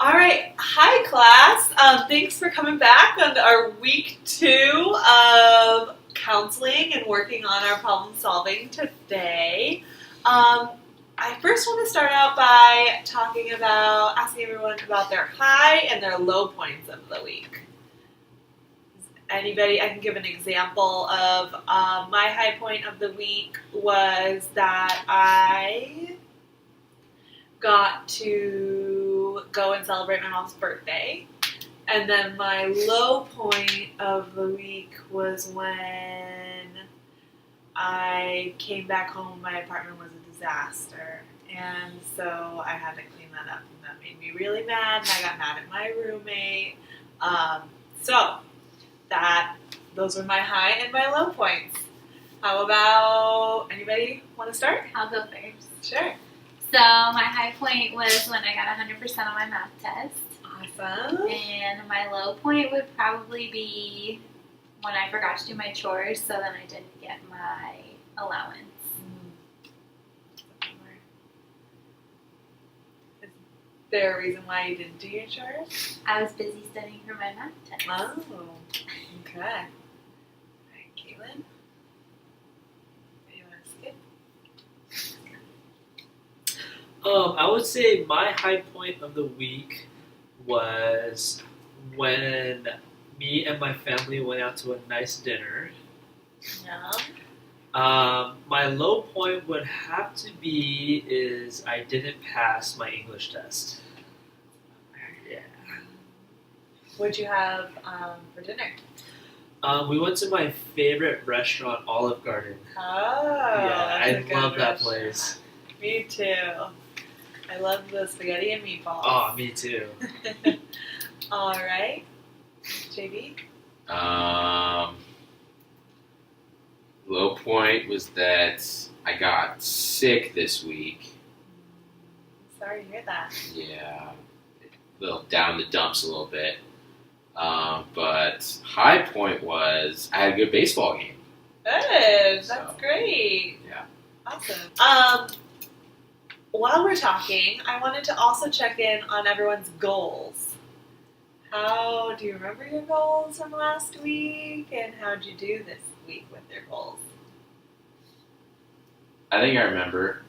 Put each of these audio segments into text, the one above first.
All right, hi class. Thanks for coming back on our week 2 of counseling and working on our problem solving today. I first want to start out by asking everyone about their high and their low points of the week. Anybody? I can give an example of my high point of the week was that I got to go and celebrate my mom's birthday. And then my low point of the week was when I came back home. My apartment was a disaster. And so I had to clean that up. And that made me really mad. And I got mad at my roommate. Those were my high and my low points. How about anybody want to start? I'll go first. Sure. So my high point was when I got 100% on my math test. Awesome. And my low point would probably be when I forgot to do my chores, so then I didn't get my allowance. Is there a reason why you didn't do your chores? I was busy studying for my math test. Oh, okay. All right, Caitlin? You want to skip? I would say my high point of the week was when me and my family went out to a nice dinner. No. My low point would have to be is I didn't pass my English test. Yeah. What'd you have for dinner? We went to my favorite restaurant, Olive Garden. Oh, Yeah, that's a I good love that restaurant. place. Me too. I love the spaghetti and meatballs. Oh, me too. All right. JB? Low point was that I got sick this week. Sorry to hear that. Yeah, a little down the dumps a little bit. But high point was I had a good baseball game. Good. That's So, great. yeah. Awesome. While we're talking, I wanted to also check in on everyone's goals. How do you remember your goals from last week, and how'd you do this week with your goals? I think I remember.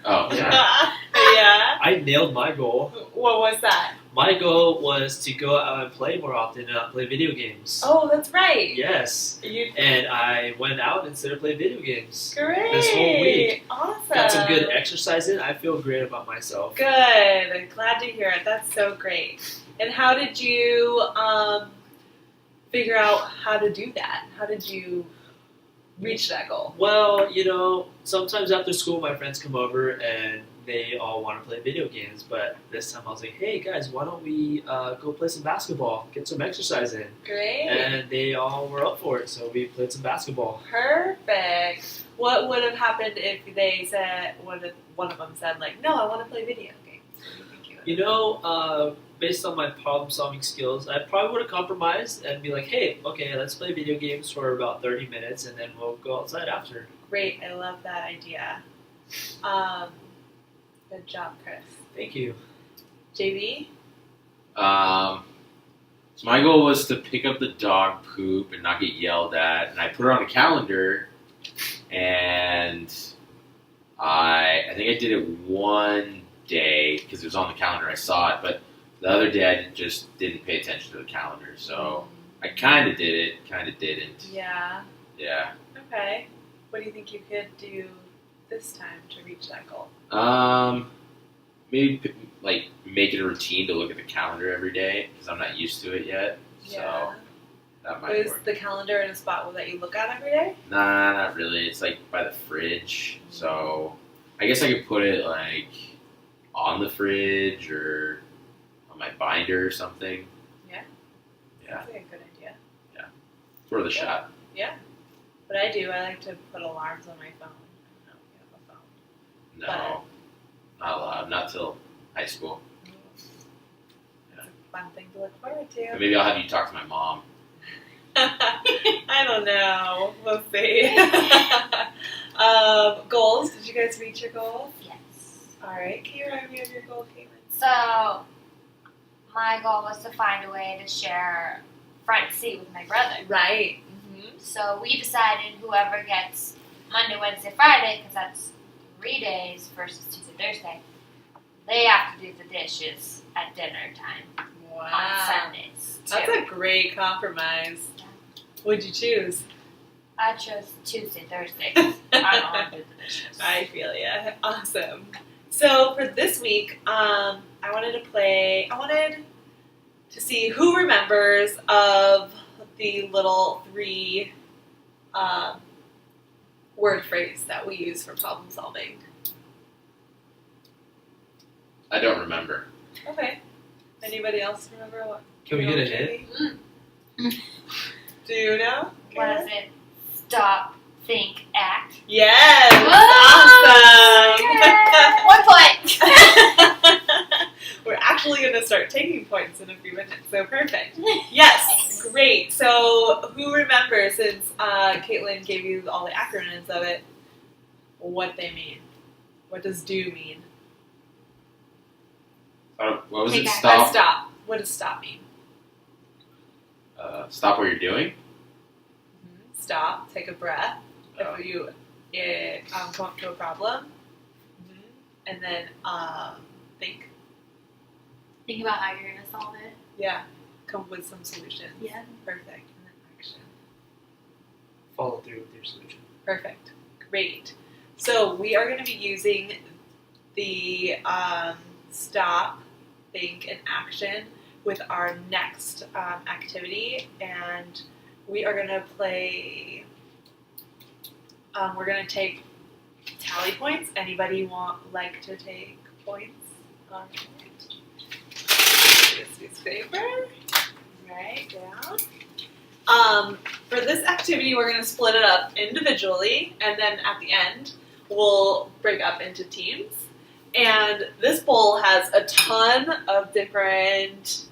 Oh, yeah. Yeah. I nailed my goal. What was that? My goal was to go out and play more often and not play video games. Oh, that's right. Yes. You And I went out instead of playing video games. great. This whole week. Awesome. Got some good exercise in. I feel great about myself. Good. I'm glad to hear it. That's so great. And how did you figure out how to do that? How did you reach that goal? Well, sometimes after school my friends come over and they all want to play video games, but this time I was like, hey guys, why don't we go play some basketball, get some exercise in? Great. And they all were up for it, so we played some basketball. Perfect. What would have happened if they said, one of them said, like, no, I want to play video games? What do you think you would Based on my problem-solving skills, I probably would have compromised and be like, hey, okay, let's play video games for about 30 minutes and then we'll go outside after. Great. I love that idea. Good job, Chris. Thank you. JB? So my goal was to pick up the dog poop and not get yelled at, and I put it on a calendar, and I think I did it one day because it was on the calendar. I saw it, but the other day I just didn't pay attention to the calendar. So I kind of did it, kind of didn't. Yeah. Yeah. Okay. What do you think you could do this time to reach that goal? Maybe make it a routine to look at the calendar every day because I'm not used to it yet. Yeah. So that might Is work. the calendar in a spot that you look at every day? Nah, not really. It's like by the fridge. So I guess I could put it like on the fridge or on my binder or something. Yeah. Yeah, That's a good idea. it's worth a shot. Yeah. What I do, I like to put alarms on my phone. I don't know if you have a phone. No, not allowed. Not till high school. It's a fun thing to look forward to. But maybe I'll have you talk to my mom. I don't know. We'll see. Goals. Did you guys reach your goals? Yes. All right, can you remind me of your goal, Caitlin? So, my goal was to find a way to share front seat with my brother. Right. So we decided whoever gets Monday, Wednesday, Friday, because that's 3 days versus Tuesday, Thursday, they have to do the dishes at dinner time on Wow. Sundays. Too. That's a great compromise. What'd you choose? I chose Tuesday, Thursday. 'Cause I don't want to do the dishes. I feel ya. Awesome. So for this week, I wanted to see who remembers of the little 3 word phrase that we use for problem solving. I don't remember. Okay. Anybody else remember what? Can we get a hint? Do you know? What is it? Stop, think, act. Yes! Oh, 1 point! We're actually going to start taking points in a few minutes, so perfect. Yes, great. So, who remembers, since Caitlin gave you all the acronyms of it, what they mean? What does do mean? What was Take it? action. Stop. Stop. What does stop mean? Stop what you're doing. Stop. Take a breath. Oh. If you come up to a problem. And then think. Think about how you're gonna solve it. Yeah. Come up with some solutions. Yeah. Perfect. And then action. Follow through with your solution. Perfect. Great. So we are going to be using the stop, think, and action with our next activity, and we are going to play. We're going to take tally points. Anybody like to take points on it? This piece of paper. Write down. For this activity, we're going to split it up individually, and then at the end, we'll break up into teams. And this bowl has a ton of different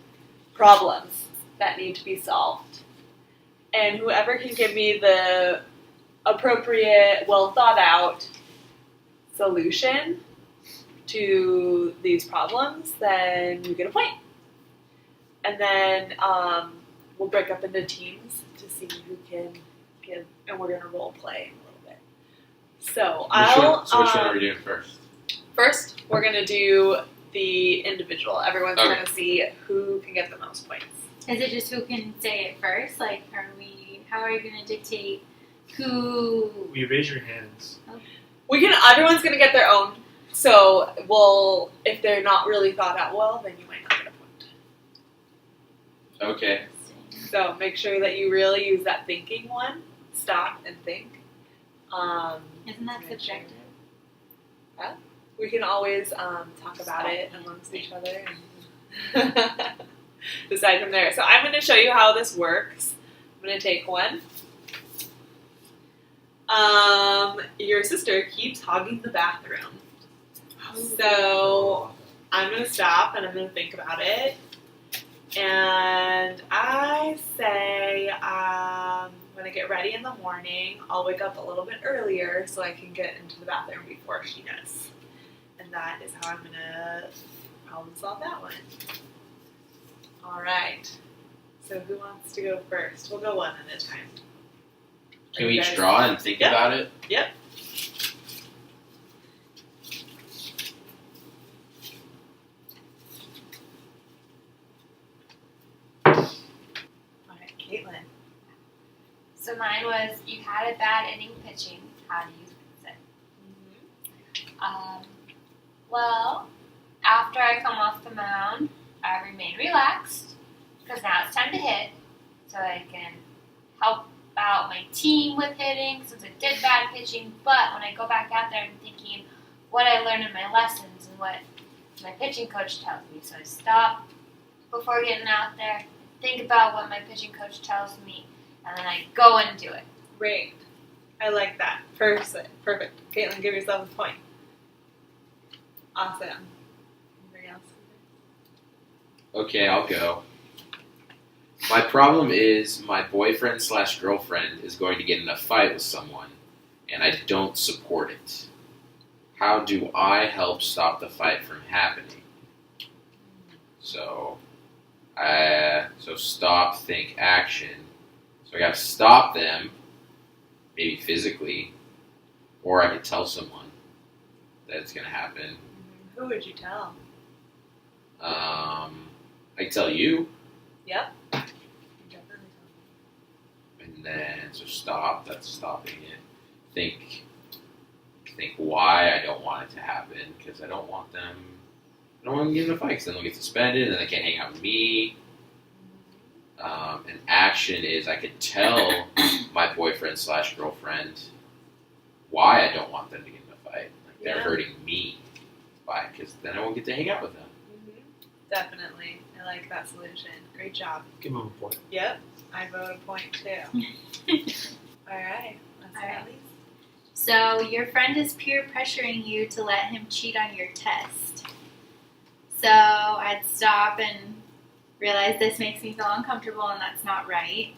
problems that need to be solved. And whoever can give me the appropriate, well thought out solution to these problems, then you get a point. And then we'll break up into teams to see who can give, and we're gonna role play a little bit. So Which one are we doing first? First, we're gonna do the individual. Everyone's Okay. gonna see who can get the most points. Is it just who can say it first? Like, how are you gonna dictate who? You raise your hands. Everyone's gonna get their own. So if they're not really thought out well, then you might not get a point. Okay. So make sure that you really use that thinking one. Stop and think. Isn't that Make sure. subjective? We can always talk about it amongst each other and decide from there. So I'm going to show you how this works. I'm going to take one. Your sister keeps hogging the bathroom. So I'm going to stop and I'm going to think about it. And I say when I get ready in the morning, I'll wake up a little bit earlier so I can get into the bathroom before she does. And that is how I'm going to problem solve that one. All right. So who wants to go first? We'll go one at a time. Can we You each guys- draw and think Yep. about it? Yep. All right, Caitlin. So mine was, you had a bad inning pitching. How do you fix it? Well, after I come off the mound, I remain relaxed because now it's time to hit, so I can help out my team with hitting since I did bad pitching. But when I go back out there, I'm thinking what I learned in my lessons and what my pitching coach tells me. So I stop before getting out there, think about what my pitching coach tells me, and then I go and do it. Great. I like that. Perfect. Caitlin, give yourself a point. Awesome. Anybody else? Okay, I'll go. My problem is my boyfriend / girlfriend is going to get in a fight with someone, and I don't support it. how do I help stop the fight from happening? So, stop, think, action. So I got to stop them, maybe physically, or I could tell someone that it's going to happen. Who would you tell? I could tell you, Yep. Definitely and then so stop. That's stopping it. Think why I don't want it to happen, because I don't want them. I don't want them to get in a fight, because then they'll get suspended, and then they can't hang out with me. And action is I could tell my boyfriend / girlfriend why I don't want them to get in a fight. Like they're Yeah. hurting me by, because then I won't get to hang out with them. Definitely. I like that solution. Great job. Give him a point. Yep. I vote a point too. All right. Let's All right. Elise. So your friend is peer pressuring you to let him cheat on your test. So I'd stop and realize this makes me feel uncomfortable and that's not right.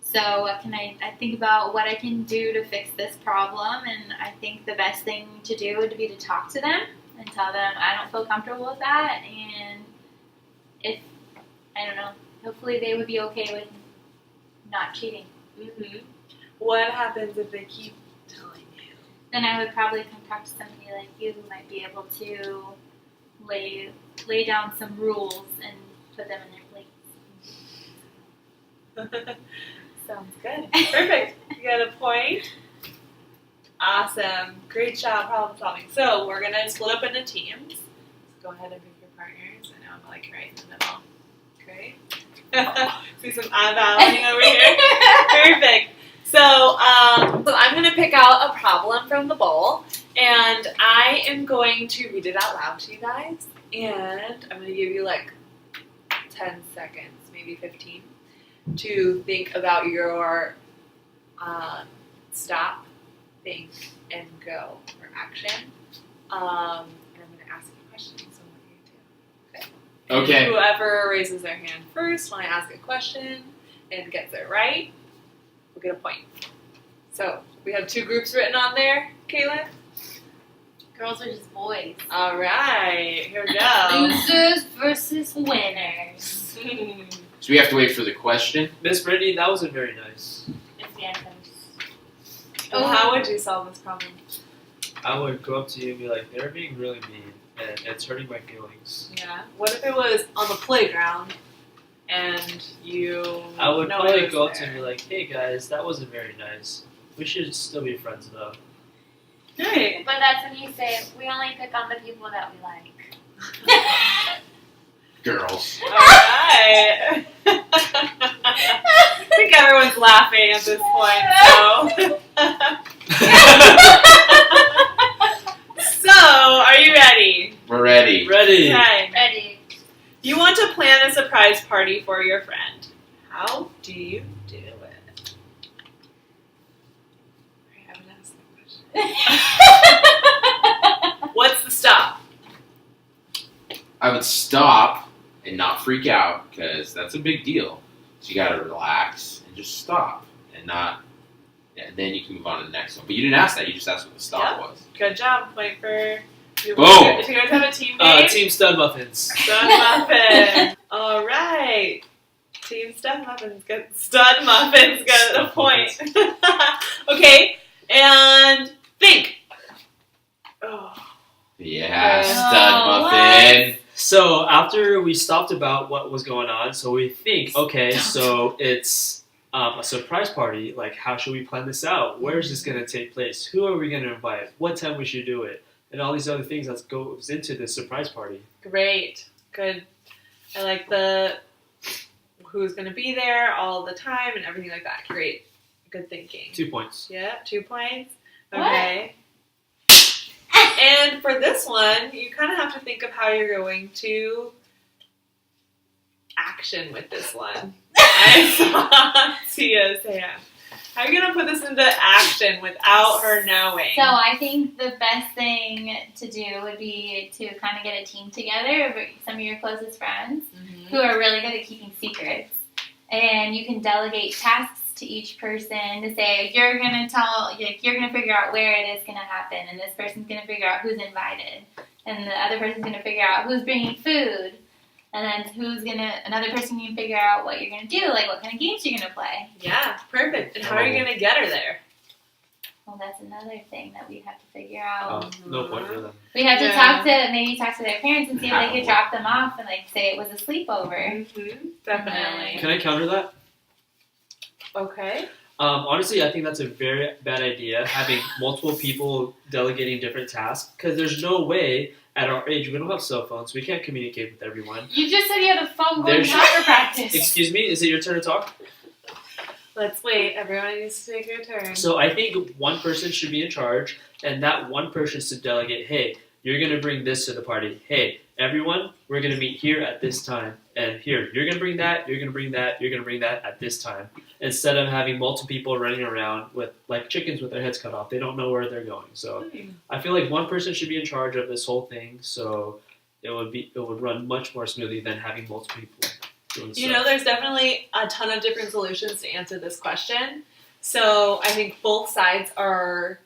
So what can I think about what I can do to fix this problem, and I think the best thing to do would be to talk to them and tell them I don't feel comfortable with that, and if, I don't know, hopefully they would be okay with not cheating. What happens if they keep telling you? Then I would probably come talk to somebody like you who might be able to lay down some rules and put them in their place. Sounds good. Perfect. You got a point. Awesome. Great job problem solving. So we're going to split up into teams. Go ahead and pick your partners. I know I'm like right in the middle. Great. See some eyeballing over here. Perfect. So I'm going to pick out a problem from the bowl, and I am going to read it out loud to you guys, and I'm going to give you like 10 seconds, maybe 15, to think about your stop, think, and go for action. And I'm going to ask you questions on what you do. Okay. And whoever raises their hand first when I ask a question and gets it right will get a point. So we have 2 groups written on there, Caitlin. Girls are just boys. All right, here we go. Losers versus winners. So we have to wait for the question. Miss Brittany, that wasn't very nice. It's the end of Well, how would you solve this problem? I would go up to you and be like, they're being really mean, and it's hurting my feelings. Yeah. What if it was on the playground and you? I would know probably it was go up to there? him and be like, hey guys, that wasn't very nice. We should still be friends though. Right. But that's when you say we only pick on the people that we like. Girls. All right. I think everyone's laughing at this point. So, are you ready? We're ready. Ready. Okay. Ready. You want to plan a surprise party for your friend. How do you do it? I haven't asked that question. What's the stop? I would stop and not freak out, because that's a big deal. So you gotta relax and just stop and not. And then you can move on to the next one. But you didn't ask that. You just asked what the stop was. Good job. Point for. Boom. If you guys have a team name, Team Stud Muffins. Stud Muffin. All right. Team Stud Muffins get Stud Muffins get a Stud point. Okay, and think. Oh. Yeah, Oh, stud muffin. So after we stopped about what was going on, so we think, okay, so it's a surprise party. Like, how should we plan this out? Where is this going to take place? Who are we going to invite? What time we should do it? And all these other things that goes into this surprise party. Great. Good. I like the who's going to be there all the time and everything like that. Great. Good thinking. 2 points. Yeah, 2 points. What? Okay. And for this one, you kind of have to think of how you're going to action with this one. I saw Tia's hand. How are you going to put this into action without her knowing? So I think the best thing to do would be to kind of get a team together of some of your closest friends Mhm. who are really good at keeping secrets. And you can delegate tasks to each person to say you're gonna figure out where it is gonna happen, and this person's gonna figure out who's invited, and the other person's gonna figure out who's bringing food, and then another person can figure out what you're gonna do, like what kind of games you're gonna play. Yeah, perfect. And how are you gonna get her there? Well, that's another thing that we'd have to figure out. No point for them. We'd have to Yeah. maybe talk to their parents and see if they could drop them off and like say it was a sleepover. Definitely. Can I counter that? Okay. Honestly, I think that's a very bad idea, having multiple people delegating different tasks, because there's no way at our age, we don't have cell phones, we can't communicate with everyone. You just said you had a phone going There's- to soccer practice. Excuse me, is it your turn to talk? Let's wait. Everyone needs to take their turn. So I think one person should be in charge, and that one person should delegate, hey, you're going to bring this to the party. Hey, everyone, we're going to meet here at this time. And here, you're going to bring that, you're going to bring that, you're going to bring that at this time. Instead of having multiple people running around with like chickens with their heads cut off. They don't know where they're going. So I feel like one person should be in charge of this whole thing, so it would run much more smoothly than having multiple people doing You know, there's definitely a ton of different solutions to answer this question. So I think both sides are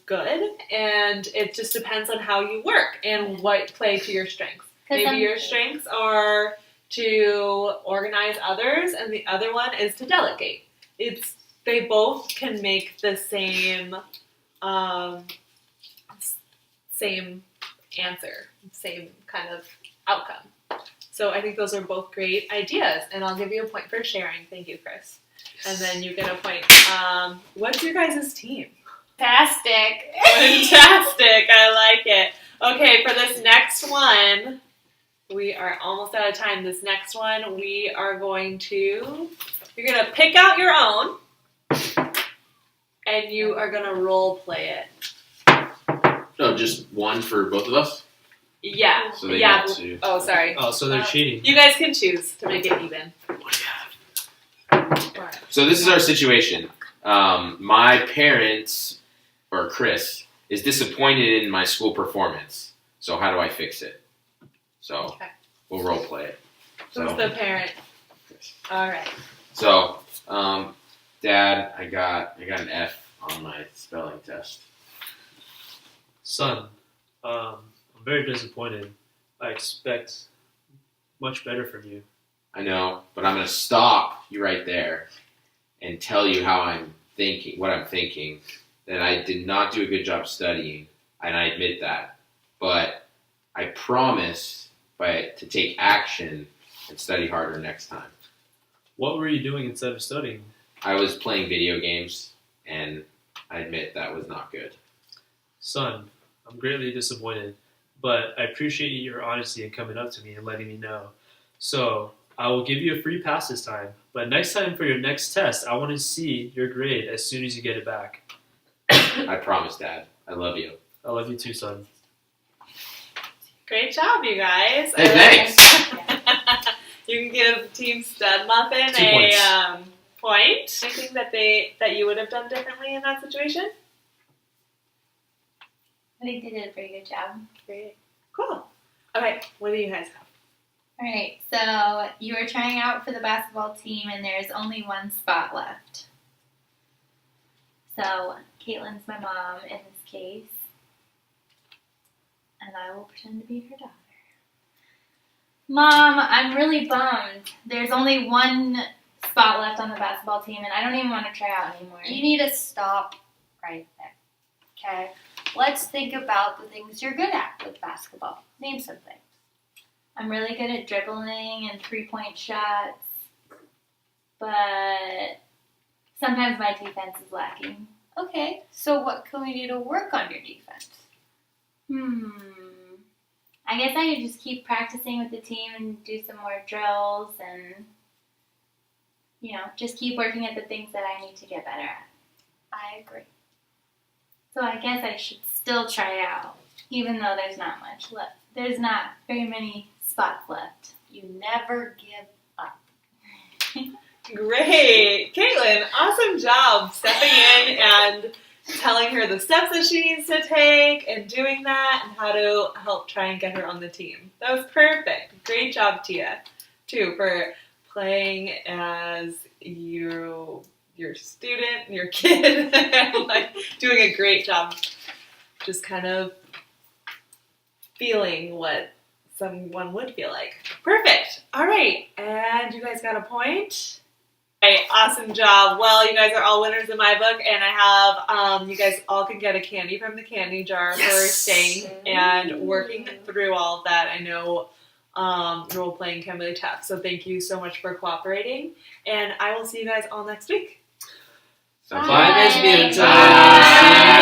good, and it just depends on how you work and what play to your strengths. Maybe your strengths are to organize others, and the other one is to delegate. They both can make the same answer, same kind of outcome. So I think those are both great ideas, and I'll give you a point for sharing. Thank you, Chris. And then you get a point. What's your guys' team? Fantastic. Fantastic. I like it. Okay, for this next one, we are almost out of time. This next one, you're going to pick out your own, and you are going to role play it. No, just one for both of us? Yeah. So they yeah. get to... Oh, sorry. Oh, so they're cheating. You guys can choose to make it even. What do you have? So this is our situation. My parents, or Chris, is disappointed in my school performance. So how do I fix it? So Okay. we'll role play it. Who's So, the parent? Chris. All right. So, Dad, I got an F on my spelling test. Son, I'm very disappointed. I expect much better from you. I know, but I'm gonna stop you right there and tell you how I'm thinking, what I'm thinking. That I did not do a good job studying, and I admit that. But I promise to take action and study harder next time. What were you doing instead of studying? I was playing video games, and I admit that was not good. Son, I'm greatly disappointed, but I appreciate your honesty and coming up to me and letting me know. So, I will give you a free pass this time, but next time for your next test, I want to see your grade as soon as you get it back. I promise, Dad. I love you. I love you too, son. Great job, you guys. Hey, thanks. You can give Team Stud Muffin 2 a points. point. Anything that you would have done differently in that situation? I think they did a pretty good job. Great. Cool. Okay, what do you guys have? Alright, so you are trying out for the basketball team and there's only one spot left. So, Caitlin's my mom in this case. And I will pretend to be her daughter. Mom, I'm really bummed. There's only one spot left on the basketball team and I don't even want to try out anymore. You need to stop right there. Okay? Let's think about the things you're good at with basketball. Name something. I'm really good at dribbling and 3-point shots. But sometimes my defense is lacking. Okay, so what can we do to work on your defense? I guess I could just keep practicing with the team and do some more drills and, just keep working at the things that I need to get better at. I agree. So I guess I should still try out, even though there's not much left. There's not very many spots left. You never give up. Great. Caitlin, awesome job stepping in and telling her the steps that she needs to take and doing that and how to help try and get her on the team. That was perfect. Great job, Tia, too, for playing as your student, your kid, like doing a great job, just kind of feeling what someone would feel like. Perfect. All right, and you guys got a point. All right, awesome job. Well, you guys are all winners in my book, and I have you guys all can get a candy from the candy jar for staying and working through all of that. I know role playing can be tough, so thank you so much for cooperating, and I will see you guys all next week. Sounds Bye, like- Miss Bianca. Bye.